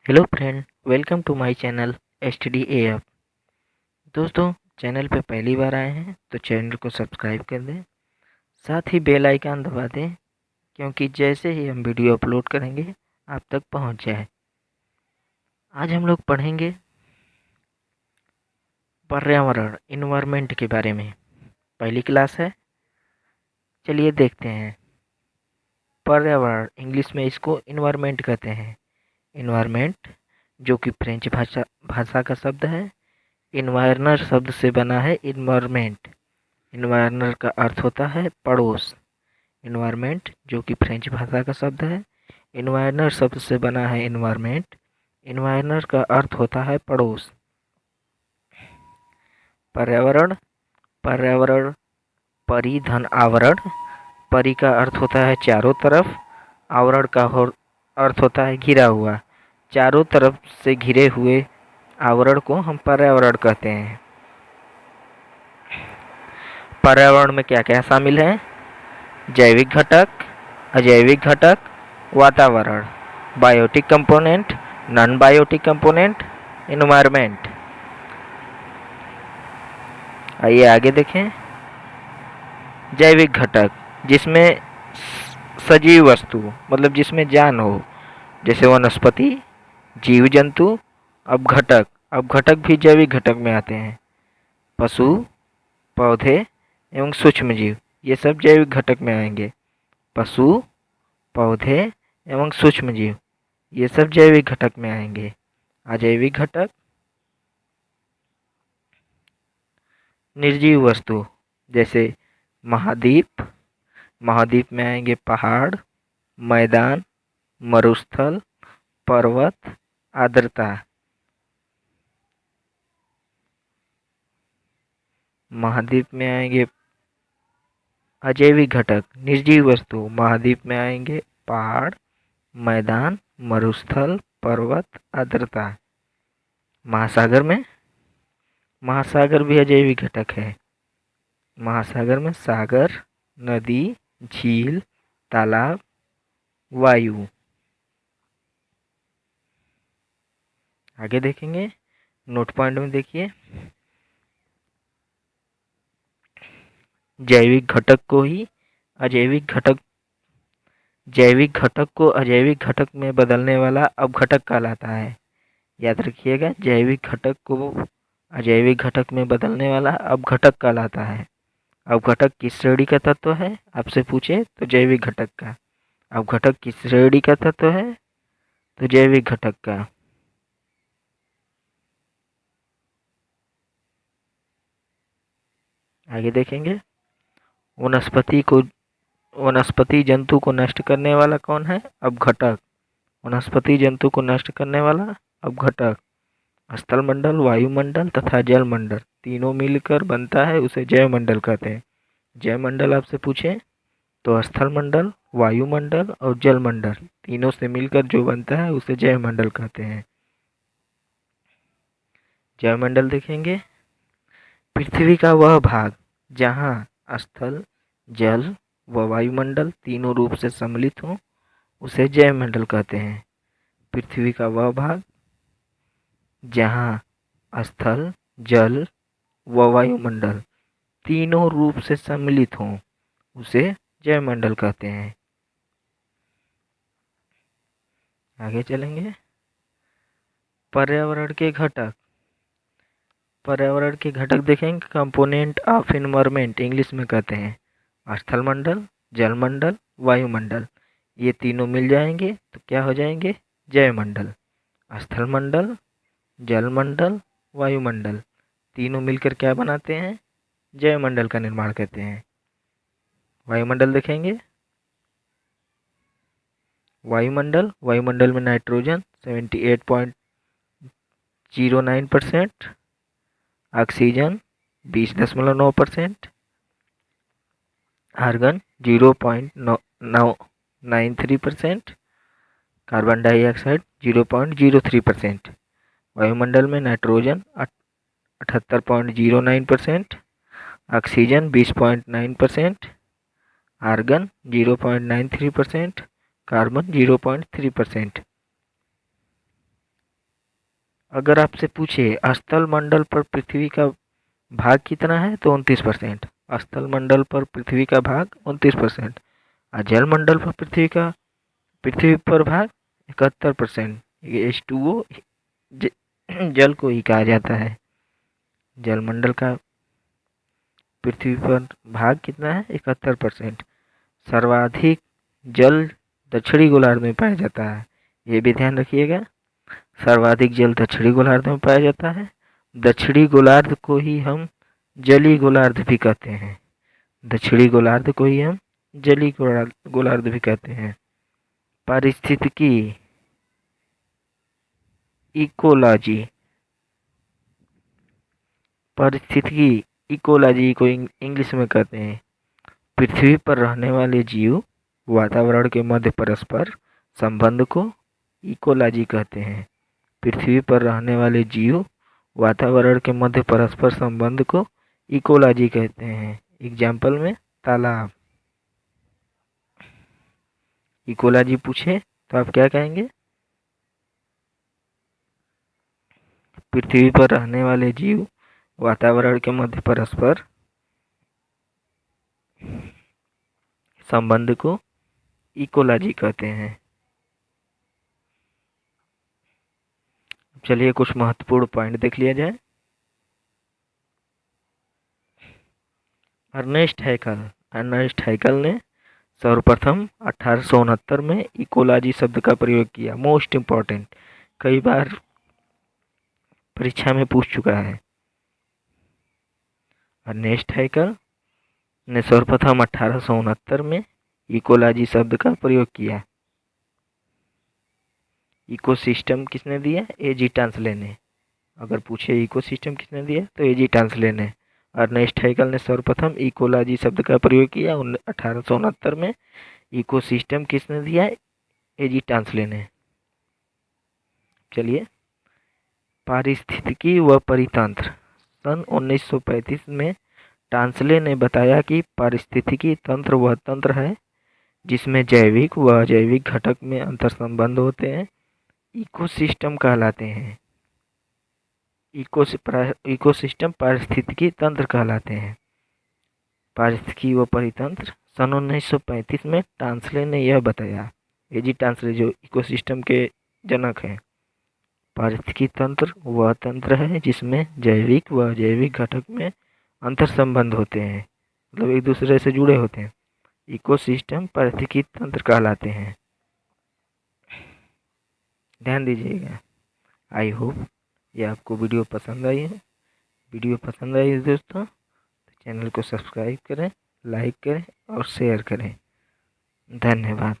Hello friend, welcome to my channel STDAF। दोस्तों, channel पे पहली बार आए हैं तो चैनल को सब्सक्राइब कर दें, साथ ही बेल आइकन दबा दें, क्योंकि जैसे ही हम वीडियो अपलोड करेंगे आप तक पहुंच जाए। आज हम लोग पढ़ेंगे पर्यावरण इन्वायरमेंट के बारे में। पहली क्लास है, चलिए देखते हैं। पर्यावरण इंग्लिश में इसको इन्वायरमेंट कहते हैं। इन्वायरमेंट जो कि फ्रेंच भाषा भाषा का शब्द है। इन्वायरनर शब्द से बना है इन्वायरमेंट। इन्वायरनर का अर्थ होता है पड़ोस। इन्वायरमेंट जो कि फ्रेंच भाषा का शब्द है। इन्वायरनर शब्द से बना है इन्वायरमेंट। इन्वायरनर का अर्थ होता है पड़ोस। पर्यावरण, पर्यावरण परिधन आवरण। परि का अर्थ होता है चारों तरफ। आवरण का अर्थ होता है घिरा हुआ। चारों तरफ से घिरे हुए आवरण को हम पर्यावरण कहते हैं। पर्यावरण में क्या क्या शामिल है? जैविक घटक, अजैविक घटक, वातावरण, biotic component, non biotic component, environment. आइए आगे देखें। जैविक घटक जिसमें सजीव वस्तु मतलब जिसमें जान हो, जैसे वनस्पति, जीव जंतु। अब घटक भी जैविक घटक में आते हैं। पशु, पौधे एवं सूक्ष्म जीव, ये सब जैविक घटक में आएंगे। पशु, पौधे एवं सूक्ष्म जीव, ये सब जैविक घटक में आएंगे। अजैविक घटक निर्जीव वस्तु, जैसे महाद्वीप। महाद्वीप में आएंगे पहाड़, मैदान, मरुस्थल, पर्वत, आर्द्रता। महाद्वीप में आएंगे अजैविक घटक निर्जीव वस्तु। महाद्वीप में आएंगे पहाड़, मैदान, मरुस्थल, पर्वत, आर्द्रता। महासागर में, महासागर भी अजैविक घटक है। महासागर में सागर, नदी, झील, तालाब, वायु। आगे देखेंगे, नोट पॉइंट में देखिए। जैविक घटक को ही अजैविक घटक जैविक घटक को अजैविक घटक में बदलने वाला अपघटक कहलाता है। याद रखिएगा, जैविक घटक को अजैविक घटक में बदलने वाला अपघटक कहलाता है। अपघटक किस श्रेणी का तत्व है आपसे पूछे तो जैविक घटक का। अपघटक किस श्रेणी का तत्व है तो जैविक घटक का। आगे देखेंगे, वनस्पति जंतु को नष्ट करने वाला कौन है? अपघटक। वनस्पति जंतु को नष्ट करने वाला अपघटक। स्थलमंडल, वायुमंडल तथा जलमंडल तीनों मिलकर बनता है, उसे जैवमंडल कहते हैं। जैवमंडल आपसे पूछे तो स्थलमंडल, वायुमंडल और जलमंडल तीनों से मिलकर जो बनता है उसे जैवमंडल कहते हैं। जैवमंडल देखेंगे, पृथ्वी का वह भाग जहाँ स्थल, जल व वायुमंडल तीनों रूप से सम्मिलित हों उसे जैवमंडल कहते हैं। पृथ्वी का वह भाग जहाँ स्थल, जल व वायुमंडल तीनों रूप से सम्मिलित हों उसे जैवमंडल कहते हैं। आगे चलेंगे, पर्यावरण के घटक। पर्यावरण के घटक देखेंगे, कंपोनेंट ऑफ एनवायरनमेंट इंग्लिश में कहते हैं। स्थलमंडल, जलमंडल, वायुमंडल ये तीनों मिल जाएंगे तो क्या हो जाएंगे? जैवमंडल। स्थलमंडल, जलमंडल, वायुमंडल तीनों मिलकर क्या बनाते हैं? जैवमंडल का निर्माण करते हैं। वायुमंडल देखेंगे, वायुमंडल में nitrogen 78.09%, oxygen 20.9%, argon 0.93%, carbon dioxide 0.03%। वायुमंडल में नाइट्रोजन 78.09%, ऑक्सीजन 20.9%, आर्गन 0.93%, कार्बन 0.3%। अगर आपसे पूछे स्थल मंडल पर पृथ्वी का भाग कितना है तो 29%। स्थल मंडल पर पृथ्वी का भाग 29%। और जल मंडल पर पृथ्वी पर भाग 71%। ये H2O जल को ही कहा जाता है। जलमंडल का पृथ्वी पर भाग कितना है? 71%। सर्वाधिक जल दक्षिणी गोलार्ध में पाया जाता है, ये भी ध्यान रखिएगा। सर्वाधिक जल दक्षिणी गोलार्ध में पाया जाता है। दक्षिणी गोलार्ध को ही हम जलीय गोलार्ध भी कहते हैं। दक्षिणी गोलार्ध को ही हम जलीय गोलार्ध भी कहते हैं। पारिस्थितिकी इकोलॉजी, पारिस्थितिकी इकोलॉजी को इंग्लिश में कहते हैं पृथ्वी पर रहने वाले जीव वातावरण के मध्य परस्पर संबंध को इकोलॉजी कहते हैं। पृथ्वी पर रहने वाले जीव वातावरण के मध्य परस्पर संबंध को इकोलॉजी कहते हैं। एग्जाम्पल में तालाब। इकोलॉजी पूछे तो आप क्या कहेंगे? पृथ्वी पर रहने वाले जीव वातावरण के मध्य परस्पर संबंध को इकोलॉजी कहते हैं। चलिए कुछ महत्वपूर्ण पॉइंट देख लिया जाए। अर्नेस्ट हैकल ने सर्वप्रथम 1869 में इकोलॉजी शब्द का प्रयोग किया। मोस्ट इम्पॉर्टेंट, कई बार परीक्षा में पूछ चुका है। अर्नेस्ट हैकल ने सर्वप्रथम 1869 में इकोलॉजी शब्द का प्रयोग किया। इकोसिस्टम किसने दिया? एजी टांसले ने। अगर पूछे इकोसिस्टम किसने दिया तो एजी टांसले ने। अर्नेस्ट हैकल ने सर्वप्रथम इकोलॉजी शब्द का प्रयोग किया 1869 में। इकोसिस्टम किसने दिया? एजी टांसले ने। चलिए, पारिस्थितिकी व परितंत्र। सन 1935 में टांसले ने बताया कि पारिस्थितिकी तंत्र वह तंत्र है जिसमें जैविक व अजैविक घटक में अंतर संबंध होते हैं, इकोसिस्टम कहलाते हैं। इकोसिस्टम पारिस्थितिकी तंत्र कहलाते हैं। पारिस्थितिकी व परितंत्र सन 1935 में टांसले ने यह बताया। एजी टांसले जो इकोसिस्टम के जनक हैं। पारिस्थितिकी तंत्र वह तंत्र है जिसमें जैविक व अजैविक घटक में अंतर संबंध होते हैं, मतलब एक दूसरे से जुड़े होते हैं। इकोसिस्टम पारिस्थितिकी तंत्र कहलाते हैं। ध्यान दीजिएगा। आई होप ये आपको वीडियो पसंद आई है। वीडियो पसंद आई है दोस्तों तो चैनल को सब्सक्राइब करें, लाइक करें और शेयर करें। धन्यवाद।